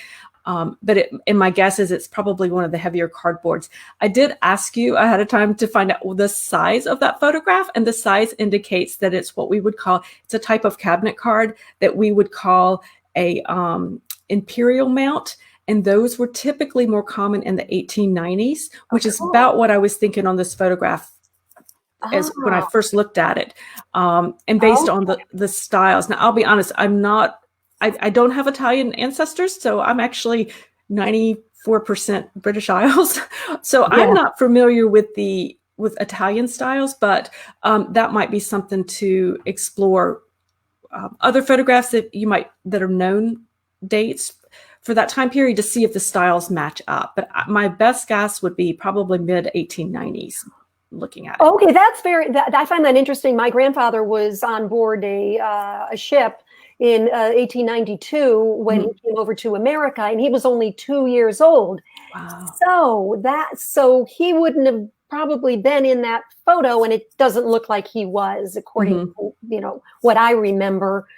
But my guess is it's probably one of the heavier cardboards. I did ask you ahead of time to find out the size of that photograph, and the size indicates that it's what we would call, it's a type of cabinet card that we would call a imperial mount. And those were typically more common in the 1890s, which is about what I was thinking on this photograph as when I first looked at it. And based on the styles. Now, I'll be honest, I don't have Italian ancestors, so I'm actually 94% British Isles. So I'm not familiar with Italian styles, but that might be something to explore. Other photographs that are known dates for that time period to see if the styles match up. But my best guess would be probably mid 1890s. Looking at it. Okay, I find that interesting. My grandfather was on board a ship in 1892 when he came over to America, and he was only 2 years old. Wow. So he wouldn't have probably been in that photo, and it doesn't look like he was, according to what I remember,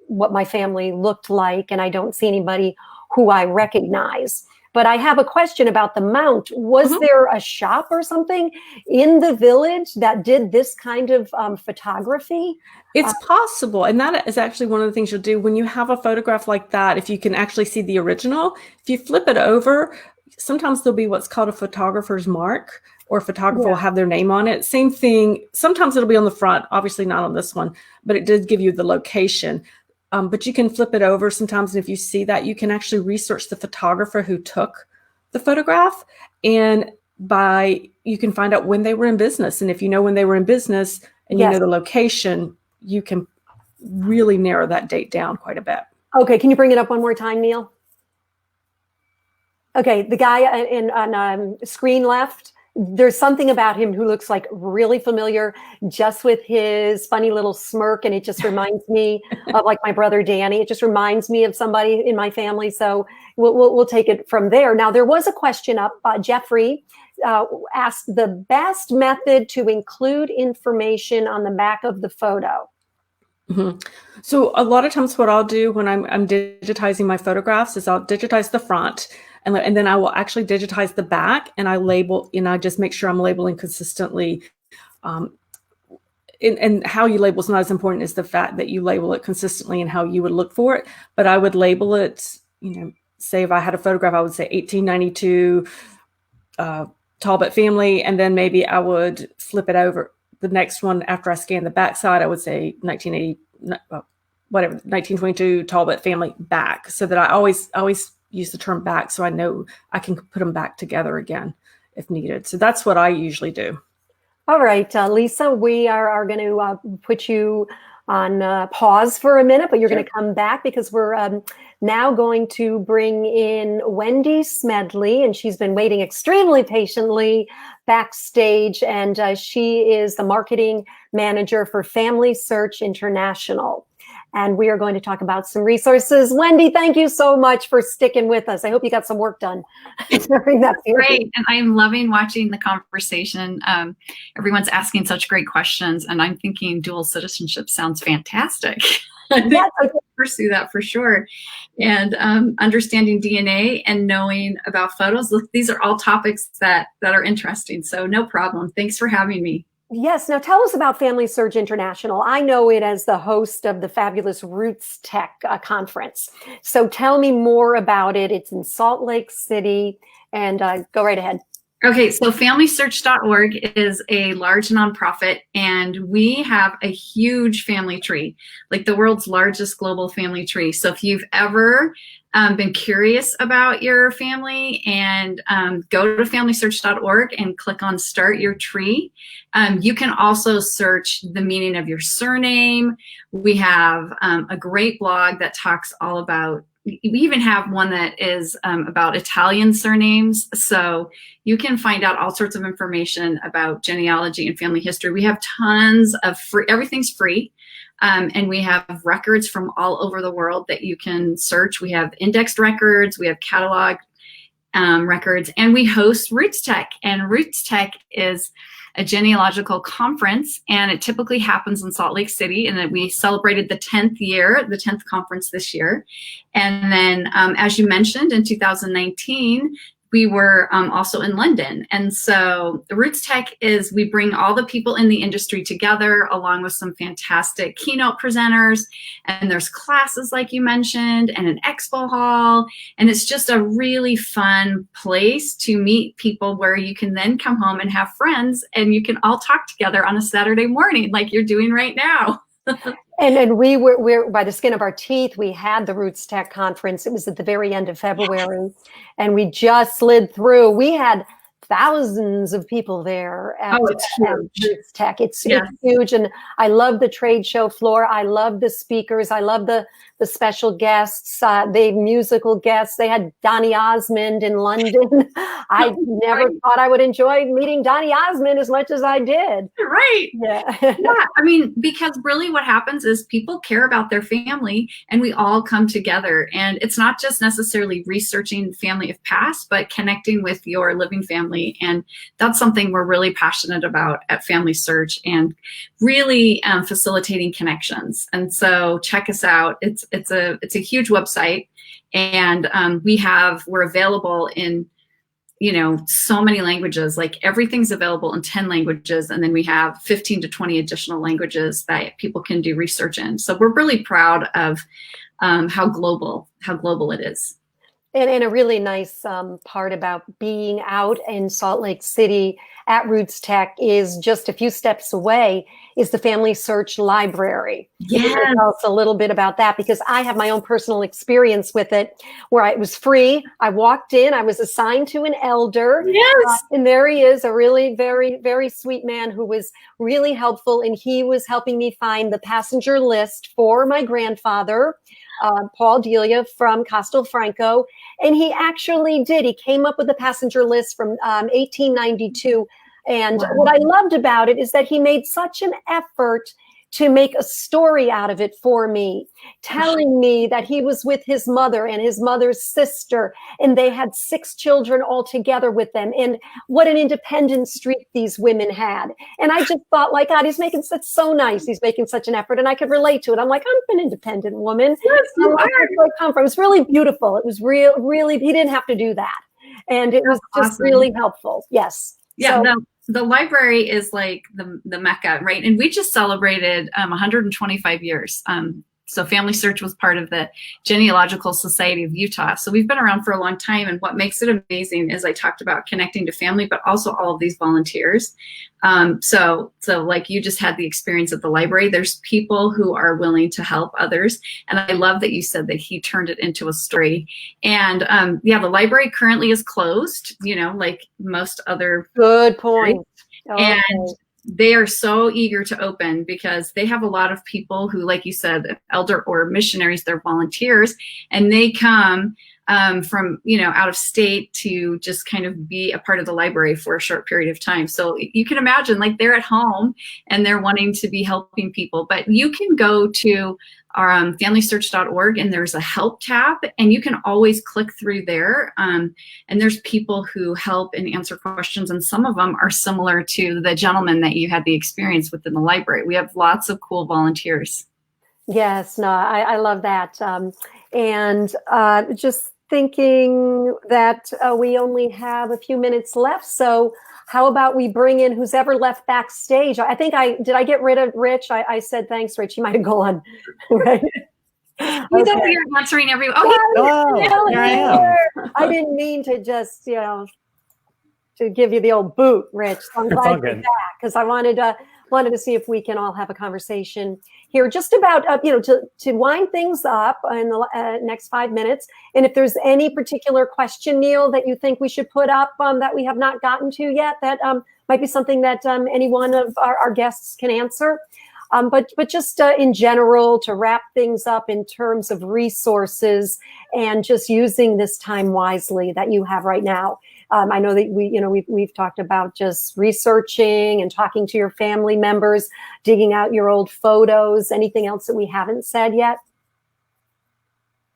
what my family looked like, and I don't see anybody who I recognize. But I have a question about the mount. Was there a shop or something in the village that did this kind of photography? It's possible. And that is actually one of the things you'll do when you have a photograph like that. If you can actually see the original, if you flip it over, sometimes there'll be what's called a photographer's mark, or a photographer will have their name on it. Same thing. Sometimes it'll be on the front, obviously not on this one, but it did give you the location. But you can flip it over sometimes. And if you see that, you can actually research the photographer who took the photograph, and you can find out when they were in business. And if you know when they were in business and you know the location, you can really narrow that date down quite a bit. Okay, can you bring it up one more time, Neil? Okay, the guy on screen left, there's something about him who looks like really familiar, just with his funny little smirk, and it just reminds me of like my brother Danny. It just reminds me of somebody in my family. So we'll take it from there. Now, there was a question up. Jeffrey asked the best method to include information on the back of the photo. Mm-hmm. So a lot of times what I'll do when I'm digitizing my photographs is I'll digitize the front, and then I will actually digitize the back, and I label, and I just make sure I'm labeling consistently. And how you label is not as important as the fact that you label it consistently and how you would look for it. But I would label it, say if I had a photograph, I would say 1892 Talbot family, and then maybe I would flip it over. The next one after I scan the back side, I would say 1922 Talbot family back, so that I always use the term back, so I know I can put them back together again if needed. So that's what I usually do. All right, Lisa, we are going to put you on pause for a minute, but you're going to come back because we're now going to bring in Wendy Smedley, and she's been waiting extremely patiently backstage, and she is the marketing manager for Family Search International. And we are going to talk about some resources. Wendy, thank you so much for sticking with us. I hope you got some work done during that period. Great, and I'm loving watching the conversation. Everyone's asking such great questions, and I'm thinking dual citizenship sounds fantastic. I think I'll pursue that for sure. And understanding DNA and knowing about photos, these are all topics that are interesting. So no problem. Thanks for having me. Yes. Now tell us about Family Search International. I know it as the host of the fabulous Roots Tech conference. So tell me more about it. It's in Salt Lake City, and go right ahead. Okay, so FamilySearch.org is a large nonprofit, and we have a huge family tree, like the world's largest global family tree. So if you've ever been curious about your family, and go to FamilySearch.org and click on Start Your Tree. You can also search the meaning of your surname. We have a great blog that talks all about, we even have one that is about Italian surnames. So you can find out all sorts of information about genealogy and family history. We have tons of free, everything's free. And we have records from all over the world that you can search. We have indexed records, we have catalog records, and we host Roots Tech. And Roots Tech is a genealogical conference, and it typically happens in Salt Lake City, and that we celebrated the 10th conference this year. And then, as you mentioned, in 2019, we were also in London. And so the Roots Tech is, we bring all the people in the industry together along with some fantastic keynote presenters. And there's classes like you mentioned, and an expo hall. And it's just a really fun place to meet people where you can then come home and have friends, and you can all talk together on a Saturday morning like you're doing right now. And we're by the skin of our teeth, we had the Roots Tech conference. It was at the very end of February, and we just slid through. We had thousands of people there at, it's huge. Roots Tech. It's huge, and I love the trade show floor. I love the speakers. I love the special guests, the musical guests. They had Donny Osmond in London. I never thought I would enjoy meeting Donny Osmond as much as I did. Right. Yeah. Yeah. I mean, because really what happens is people care about their family, and we all come together. And it's not just necessarily researching family of past, but connecting with your living family. And that's something we're really passionate about at Family Search, and really facilitating connections. And so check us out. It's a huge website, and we're available in, so many languages. Like everything's available in 10 languages, and then we have 15 to 20 additional languages that people can do research in. So we're really proud of how global it is. And a really nice part about being out in Salt Lake City at Roots Tech is just a few steps away is the Family Search Library. Yes. Tell us a little bit about that, because I have my own personal experience with it where it was free. I walked in, I was assigned to an elder. Yes. And there he is, a really very, very sweet man who was really helpful. And he was helping me find the passenger list for my grandfather, Paul Delia from Castelfranco. And he actually did. He came up with a passenger list from 1892. And Wow. what I loved about it is that he made such an effort to make a story out of it for me, telling me that he was with his mother and his mother's sister, and they had 6 children all together with them, and what an independent streak these women had. And I just thought, like, God, he's making such so nice. He's making such an effort, and I could relate to it. I'm like, I'm an independent woman. Yes, you Where do I come from? It was really beautiful. It was really, he didn't have to do that. And it was just awesome. really helpful. Yes. Yeah, So, the library is like the Mecca, right? And we just celebrated 125 years. So Family Search was part of the Genealogical Society of Utah. So we've been around for a long time. And what makes it amazing is I talked about connecting to family, but also all of these volunteers. So like you just had the experience at the library, there's people who are willing to help others. And I love that you said that he turned it into a story. And yeah, the library currently is closed, like most other. good point. Okay. And they are so eager to open because they have a lot of people who, like you said, elder or missionaries, they're volunteers, and they come from, out of state to just kind of be a part of the library for a short period of time. So you can imagine, like, they're at home and they're wanting to be helping people. But you can go to our familysearch.org and there's a help tab, and you can always click through there. And there's people who help and answer questions, and some of them are similar to the gentleman that you had the experience with in the library. We have lots of cool volunteers. Yes, no, I love that. And just thinking that we only have a few minutes left. So how about we bring in who's ever left backstage? I think did I get rid of Rich? I said, thanks, Rich. You might have gone. Right? You thought we were answering every. Oh, here I am. I didn't mean to just, to give you the old boot, Rich. So I'm It's glad all you're good. back, because I wanted to see if we can all have a conversation here, just about to wind things up in the next 5 minutes. And if there's any particular question, Neil, that you think we should put up that we have not gotten to yet, that might be something that any one of our guests can answer. But just in general, to wrap things up in terms of resources and just using this time wisely that you have right now. I know that we've talked about just researching and talking to your family members, digging out your old photos. Anything else that we haven't said yet?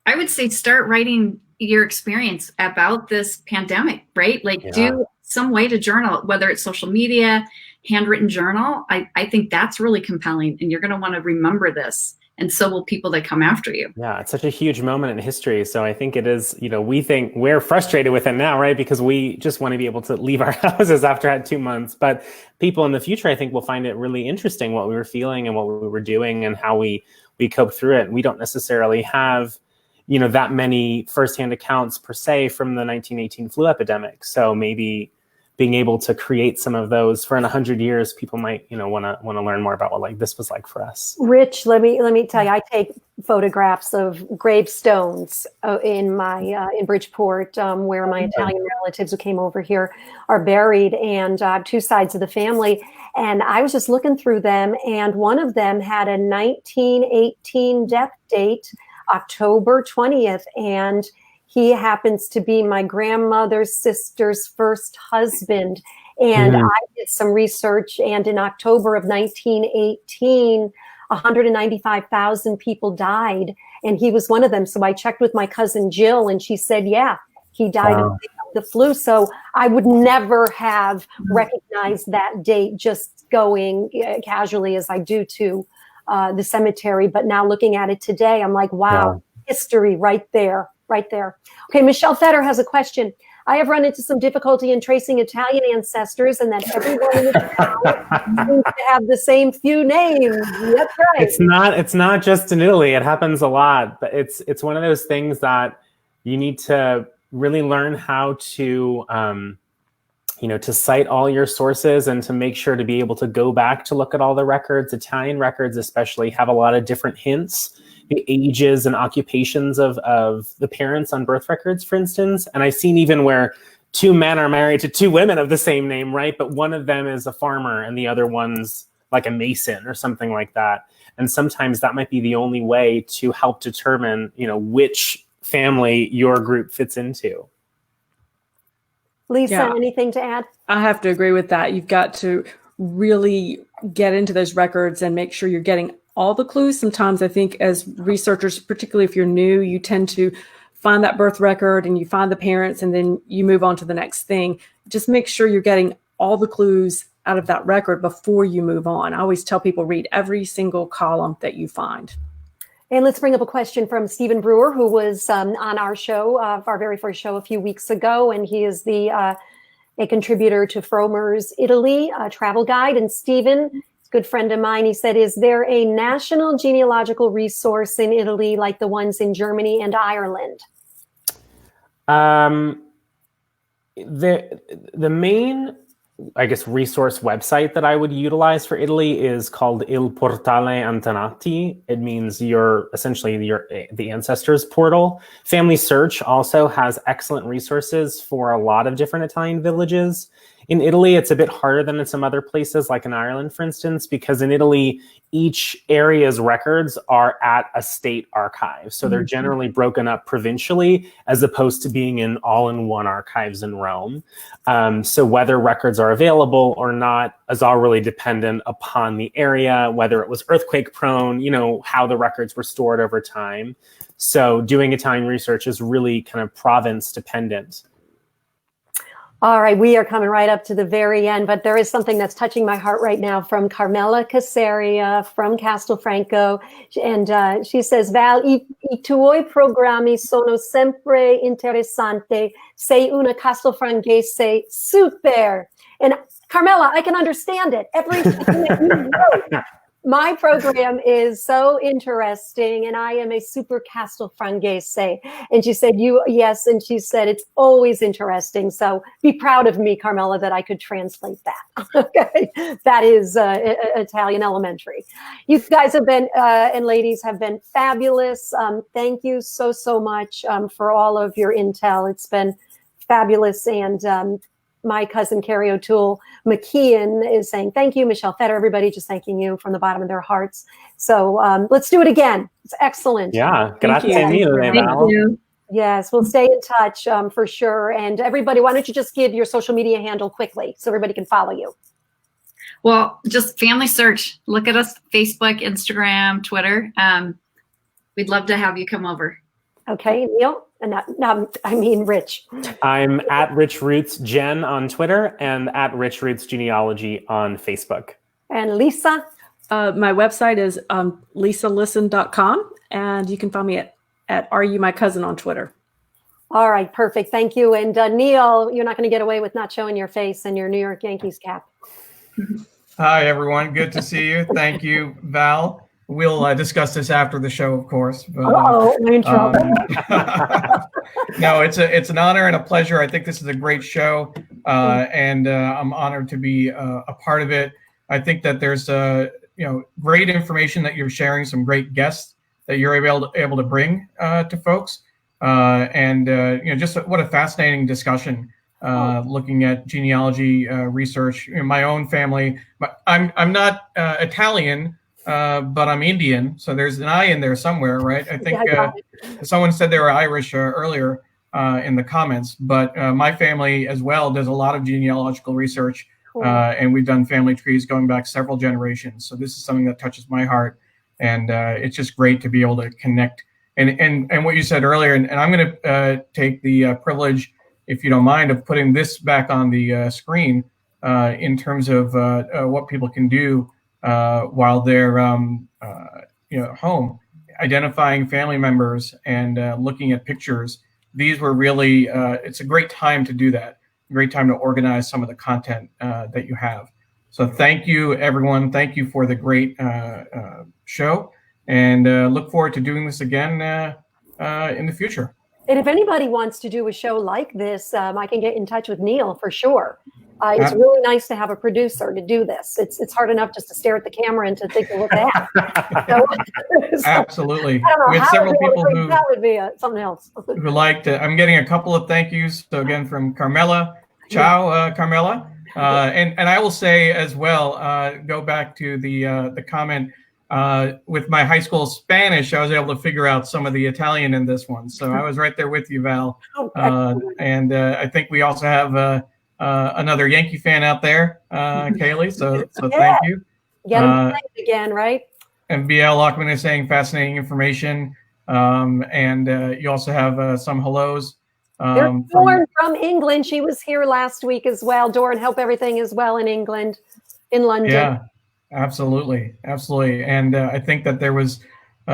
I would say start writing your experience about this pandemic, right? Like, do some way to journal, whether it's social media, handwritten journal. I think that's really compelling, and you're going to want to remember this. And so will people that come after you. Yeah, it's such a huge moment in history. So I think it is, we think we're frustrated with it now, right? Because we just want to be able to leave our houses after 2 months. But people in the future, I think, will find it really interesting what we were feeling and what we were doing and how we coped through it. We don't necessarily have, that many firsthand accounts per se from the 1918 flu epidemic. So maybe being able to create some of those for in 100 years, people might, want to learn more about what this was like for us. Rich, let me tell you, I take photographs of gravestones in Bridgeport, where my Italian relatives who came over here are buried, and I have 2 sides of the family. And I was just looking through them, and one of them had a 1918 death date, October 20th, and he happens to be my grandmother's sister's first husband. And I did some research, and in October of 1918, 195,000 people died, and he was one of them. So I checked with my cousin Jill, and she said, yeah, he died of the flu. So I would never have recognized that date just going casually as I do to the cemetery. But now looking at it today, I'm like, wow, history right there. Right there. Okay, Michelle Fetter has a question. I have run into some difficulty in tracing Italian ancestors, and that everyone in the town seems to have the same few names. That's right. It's not just in Italy. It happens a lot, but it's one of those things that You need to really learn how to, to cite all your sources and to make sure to be able to go back to look at all the records. Italian records especially have a lot of different hints, the ages and occupations of the parents on birth records, for instance. And I've seen even where two men are married to two women of the same name, right? But one of them is a farmer and the other one's like a mason or something like that. And sometimes that might be the only way to help determine, which family your group fits into. Lisa, anything to add? I have to agree with that. You've got to really get into those records and make sure you're getting all the clues. Sometimes I think as researchers, particularly if you're new, you tend to find that birth record and you find the parents and then you move on to the next thing. Just make sure you're getting all the clues out of that record before you move on. I always tell people read every single column that you find. And let's bring up a question from Stephen Brewer, who was on our show, our very first show a few weeks ago. And he is a contributor to Fromer's Italy travel guide. And Stephen, a good friend of mine, he said, is there a national genealogical resource in Italy like the ones in Germany and Ireland? The main, I guess, resource website that I would utilize for Italy is called Il Portale Antenati. It means the ancestors portal. Family Search also has excellent resources for a lot of different Italian villages. In Italy, it's a bit harder than in some other places, like in Ireland, for instance, because in Italy, each area's records are at a state archive. So they're generally broken up provincially, as opposed to being in all-in-one archives in Rome. So whether records are available or not is all really dependent upon the area, whether it was earthquake prone, how the records were stored over time. So doing Italian research is really kind of province dependent. All right, we are coming right up to the very end, but there is something that's touching my heart right now from Carmela Caseria from Castelfranco. And she says, Val, i tuoi programmi sono sempre interessanti. Sei una castelfranchese super. And Carmela, I can understand it. Everything that you wrote. My program is so interesting, and I am a super castelfranchese. And she said, yes. And she said, it's always interesting. So be proud of me, Carmela, that I could translate that. Okay. That is Italian elementary. You guys have been, and ladies have been fabulous. Thank you so much for all of your intel. It's been fabulous. And my cousin Carrie O'Toole McKeon is saying thank you. Michelle Fetter, everybody just thanking you from the bottom of their hearts. So let's do it again. It's excellent. Yeah, grazie mille, Val. Thank you. Yes, we'll stay in touch for sure. And everybody, why don't you just give your social media handle quickly so everybody can follow you? Well, just Family Search. Look at us, Facebook, Instagram, Twitter. We'd love to have you come over. Okay, Neil. And I mean Rich. I'm at Rich Roots Gen on Twitter and at Rich Roots Genealogy on Facebook. And Lisa? My website is lisalisten.com, and you can find me at Are You My Cousin on Twitter. All right, perfect. Thank you. And Neil, you're not going to get away with not showing your face and your New York Yankees cap. Hi, everyone. Good to see you. Thank you, Val. We'll discuss this after the show, of course. But, I'm in trouble. No, it's an honor and a pleasure. I think this is a great show, and I'm honored to be a part of it. I think that there's great information that you're sharing, some great guests that you're able to bring to folks, and just what a fascinating discussion. Looking at genealogy research in my own family. I'm not Italian. But I'm Indian, so there's an I in there somewhere, right? I think someone said they were Irish earlier in the comments, but my family as well does a lot of genealogical research, and we've done family trees going back several generations. So this is something that touches my heart, and it's just great to be able to connect. And what you said earlier, and I'm going to take the privilege, if you don't mind, of putting this back on the screen in terms of what people can do while they're home, identifying family members and looking at pictures. These were really, it's a great time to do that. A great time to organize some of the content that you have. So thank you, everyone. Thank you for the great show, and look forward to doing this again in the future. And if anybody wants to do a show like this, I can get in touch with Neil for sure. It's really nice to have a producer to do this. It's hard enough just to stare at the camera and to take a look at. Absolutely. I don't know We had how several people that would be something else. who liked it. I'm getting a couple of thank yous. So again, from Carmela. Ciao, Carmela. And I will say as well, go back to the comment, with my high school Spanish, I was able to figure out some of the Italian in this one. So I was right there with you, Val. And I think we also have another Yankee fan out there, Kaylee. So thank you. Get him again, right? And BL Lockman is saying fascinating information. And you also have some hellos. There's Dorn from England. She was here last week as well. Dorn, hope everything is well in England, in London. Yeah, absolutely. Absolutely. And I think that there was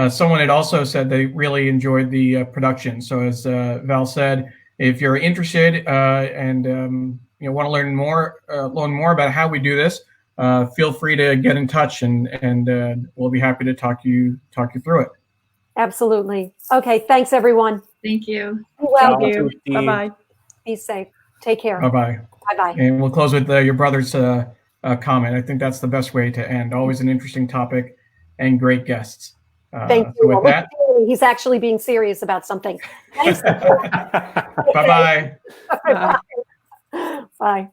someone had also said they really enjoyed the production. So as Val said, if you're interested and want to learn more about how we do this, feel free to get in touch and we'll be happy to talk you through it. Absolutely. Okay. Thanks, everyone. Thank you. Well, Thank you. Bye-bye. be safe. Take care. Bye-bye. Bye-bye. And we'll close with your brother's comment. I think that's the best way to end. Always an interesting topic and great guests. Thank you. With that, he's actually being serious about something. Thanks. bye-bye. Bye. Bye.